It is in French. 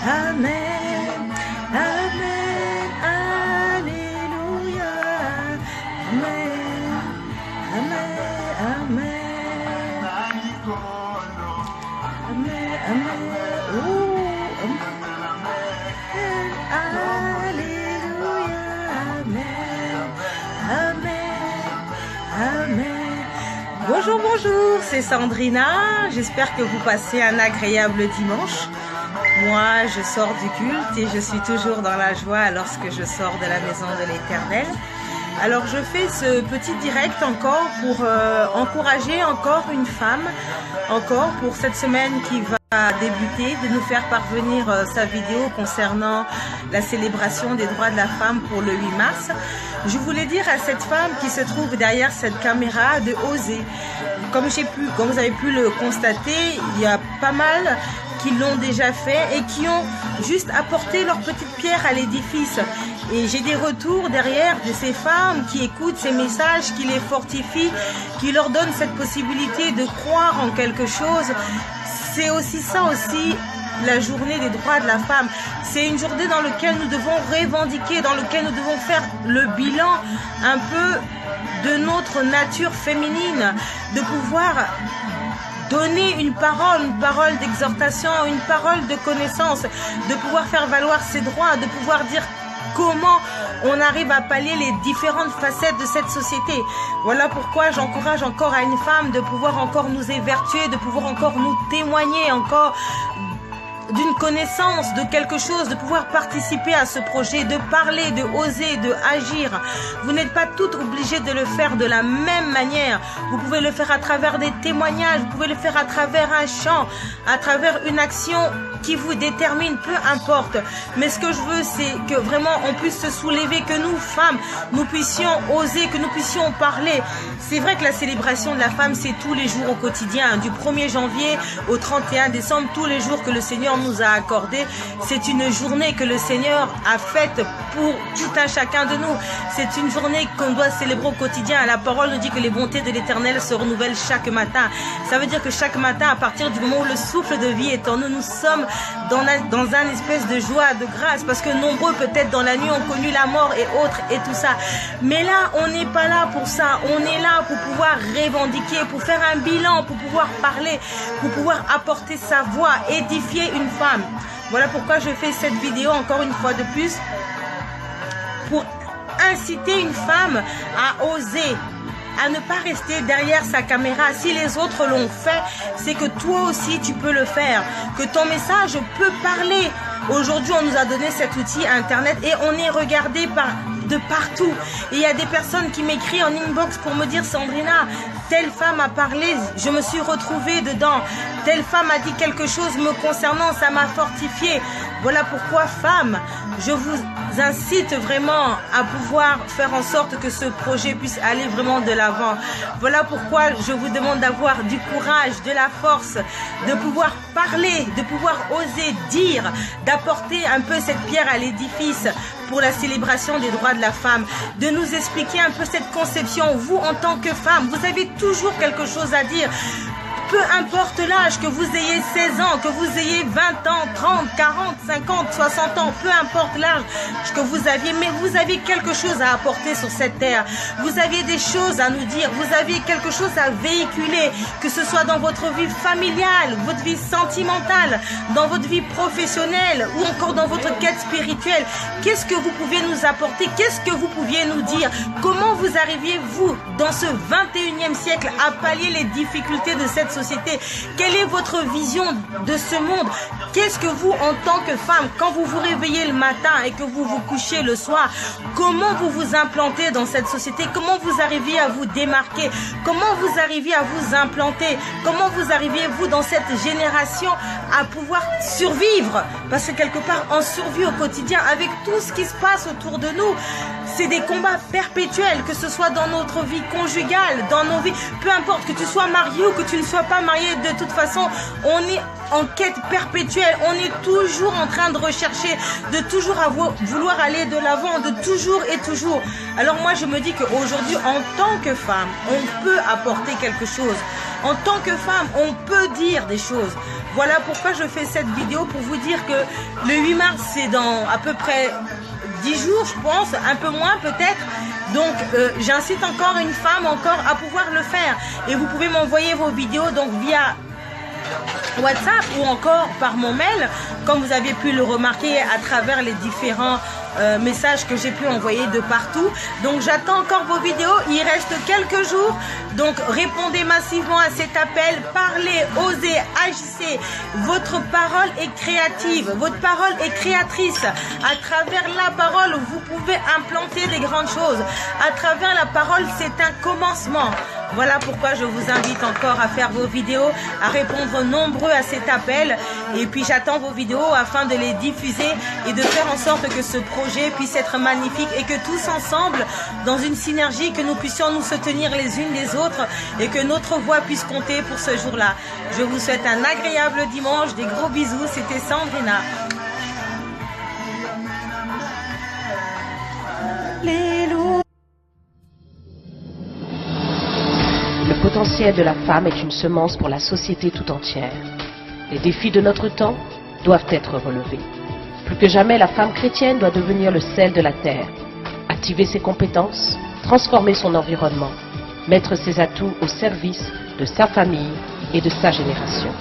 Amen, Amen, Alléluia, Amen, Amen, Amen, Amen, Amen, oh, Amen, Alléluia, Amen, Amen, Amen. Bonjour, bonjour, c'est Sandrina, j'espère que vous passez un agréable dimanche. Moi, je sors du culte et je suis toujours dans la joie lorsque je sors de la maison de l'Éternel. Alors, je fais ce petit direct encore pour encourager encore une femme, encore pour cette semaine qui va débuter, de nous faire parvenir sa vidéo concernant la célébration des droits de la femme pour le 8 mars. Je voulais dire à cette femme qui se trouve derrière cette caméra de oser. Comme vous avez pu le constater, il y a pas mal qui l'ont déjà fait et qui ont juste apporté leur petite pierre à l'édifice. Et j'ai des retours derrière de ces femmes qui écoutent ces messages, qui les fortifient, qui leur donnent cette possibilité de croire en quelque chose. C'est aussi ça aussi la journée des droits de la femme. C'est une journée dans laquelle nous devons revendiquer, dans laquelle nous devons faire le bilan un peu de notre nature féminine, de pouvoir donner une parole d'exhortation, une parole de connaissance, de pouvoir faire valoir ses droits, de pouvoir dire comment on arrive à pallier les différentes facettes de cette société. Voilà pourquoi j'encourage encore à une femme de pouvoir encore nous évertuer, de pouvoir encore nous témoigner encore d'une connaissance, de quelque chose, de pouvoir participer à ce projet, de parler, de oser, de agir. Vous n'êtes pas toutes obligées de le faire de la même manière. Vous pouvez le faire à travers des témoignages, vous pouvez le faire à travers un chant, à travers une action qui vous détermine, peu importe. Mais ce que je veux, c'est que vraiment on puisse se soulever, que nous, femmes, nous puissions oser, que nous puissions parler. C'est vrai que la célébration de la femme, c'est tous les jours au quotidien, du 1er janvier au 31 décembre, tous les jours que le Seigneur nous a accordé. C'est une journée que le Seigneur a faite pour tout un chacun de nous. C'est une journée qu'on doit célébrer au quotidien. La parole nous dit que les bontés de l'Éternel se renouvellent chaque matin. Ça veut dire que chaque matin, à partir du moment où le souffle de vie est en nous, nous sommes dans un espèce de joie, de grâce, parce que nombreux peut-être dans la nuit ont connu la mort et autres et tout ça. Mais là, on n'est pas là pour ça. On est là pour pouvoir revendiquer, pour faire un bilan, pour pouvoir parler, pour pouvoir apporter sa voix, édifier une femme. Voilà pourquoi je fais cette vidéo encore une fois de plus, pour inciter une femme à oser, à ne pas rester derrière sa caméra. Si les autres l'ont fait, c'est que toi aussi tu peux le faire, que ton message peut parler. Aujourd'hui, on nous a donné cet outil Internet et on est regardé de partout. Et il y a des personnes qui m'écrivent en inbox pour me dire: Sandrina, telle femme a parlé, je me suis retrouvée dedans. Telle femme a dit quelque chose me concernant, ça m'a fortifiée. Voilà pourquoi, femmes, je vous incite vraiment à pouvoir faire en sorte que ce projet puisse aller vraiment de l'avant. Voilà pourquoi je vous demande d'avoir du courage, de la force, de pouvoir parler, de pouvoir oser dire, d'apporter un peu cette pierre à l'édifice pour la célébration des droits de la femme, de nous expliquer un peu cette conception. Vous, en tant que femme, vous avez toujours quelque chose à dire. Peu importe l'âge, que vous ayez 16 ans, que vous ayez 20 ans, 30, 40, 50, 60 ans, peu importe l'âge que vous aviez, mais vous avez quelque chose à apporter sur cette terre. Vous aviez des choses à nous dire, vous aviez quelque chose à véhiculer, que ce soit dans votre vie familiale, votre vie sentimentale, dans votre vie professionnelle ou encore dans votre quête spirituelle. Qu'est-ce que vous pouviez nous apporter? Qu'est-ce que vous pouviez nous dire? Comment vous arriviez, vous, dans ce 21e siècle, à pallier les difficultés de cette société? Quelle est votre vision de ce monde? Qu'est-ce que vous, en tant que femme, quand vous vous réveillez le matin et que vous vous couchez le soir, comment vous vous implantez dans cette société? Comment vous arrivez à vous démarquer? Comment vous arrivez à vous implanter? Comment vous arrivez, vous, dans cette génération, à pouvoir survivre? Parce que quelque part, on survit au quotidien avec tout ce qui se passe autour de nous. C'est des combats perpétuels, que ce soit dans notre vie conjugale, dans nos vies, peu importe que tu sois marié ou que tu ne sois pas marié, de toute façon, on est en quête perpétuelle, on est toujours en train de rechercher, de toujours vouloir aller de l'avant, de toujours et toujours. Alors moi, je me dis qu'aujourd'hui, en tant que femme, on peut apporter quelque chose. En tant que femme, on peut dire des choses. Voilà pourquoi je fais cette vidéo, pour vous dire que le 8 mars, c'est dans à peu près 10 jours, je pense, un peu moins peut-être. Donc, j'incite encore une femme à pouvoir le faire. Et vous pouvez m'envoyer vos vidéos donc via WhatsApp ou encore par mon mail, comme vous avez pu le remarquer à travers les différents messages que j'ai pu envoyer de partout. Donc j'attends encore vos vidéos, il reste quelques jours, donc répondez massivement à cet appel, parlez, osez, agissez. Votre parole est créative, votre parole est créatrice. À travers la parole, vous pouvez implanter des grandes choses. À travers la parole, c'est un commencement. Voilà pourquoi je vous invite encore à faire vos vidéos, à répondre nombreux à cet appel. Et puis j'attends vos vidéos afin de les diffuser et de faire en sorte que ce projet puisse être magnifique et que tous ensemble, dans une synergie, que nous puissions nous soutenir les unes les autres et que notre voix puisse compter pour ce jour-là. Je vous souhaite un agréable dimanche, des gros bisous, c'était Sandrina. Le potentiel de la femme est une semence pour la société tout entière. Les défis de notre temps doivent être relevés. Plus que jamais, la femme chrétienne doit devenir le sel de la terre, activer ses compétences, transformer son environnement, mettre ses atouts au service de sa famille et de sa génération.